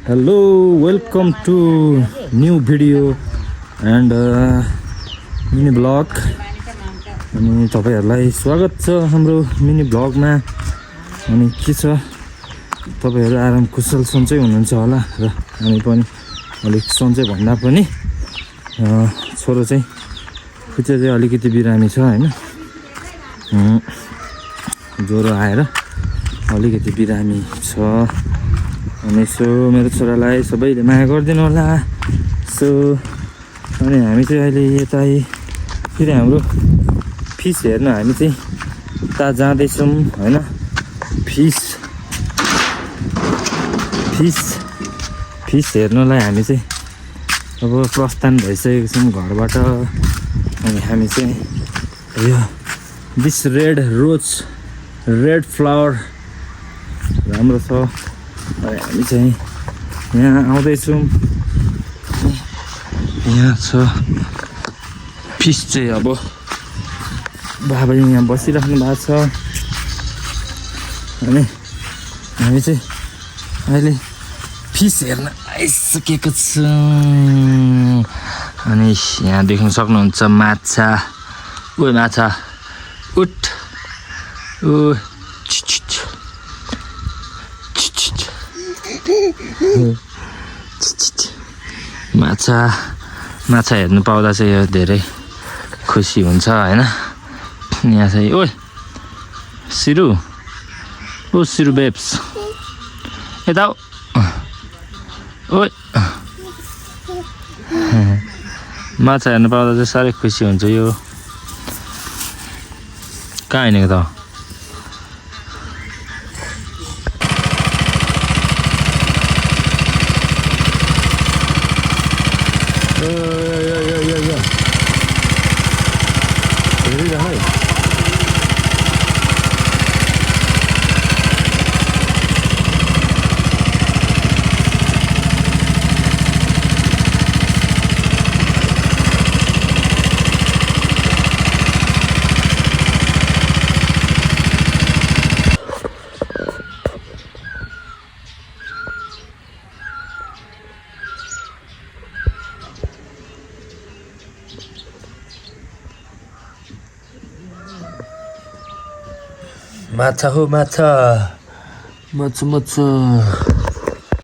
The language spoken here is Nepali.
Hello, welcome to new video and mini vlog. अनि तपाईहरुलाई स्वागत छ हाम्रो मिनी भ्लगमा। अनि के छ तपाईहरु आराम कुशल सन्चै हुनुहुन्छ होला र हामी पनि अलिक सन्चै भन्दा पनि छोरो चाहिँ खुट्टा चाहिँ अलिकति बिरामी छ हैन। ज्वरो आएर अलिकति बिरामी छ। अनि सो मेरो छोरालाई सबैले माया गरिदिनु होला। सो अनि हामी चाहिँ अहिले यता फेरि हाम्रो फिस हेर्न हामी चाहिँ उता जाँदैछौँ हैन। फिस हेर्नलाई हामी चाहिँ अब प्रस्थान भइसकेको छौँ घरबाट। अनि हामी चाहिँ यो दिस रेड फ्लावर राम्रो छ। अनि हामी चाहिँ यहाँ आउँदैछौँ। यहाँ छ फिस चाहिँ अब बाबाले यहाँ बसिराख्नु भएको छ। अनि हामी चाहिँ अहिले फिस हेर्न आइसकेको छौँ। अनि यहाँ देख्न सक्नुहुन्छ माछा। ओ माछा उठ ओ माछा हेर्नु पाउँदा चाहिँ यो धेरै खुसी हुन्छ हैन। यहाँ चाहिँ ओइ सिरु बेब्स यता ओइ माछा हेर्नु पाउँदा चाहिँ साह्रै खुसी हुन्छ। यो कहाँ हिँडेको त? माछा हो माछा।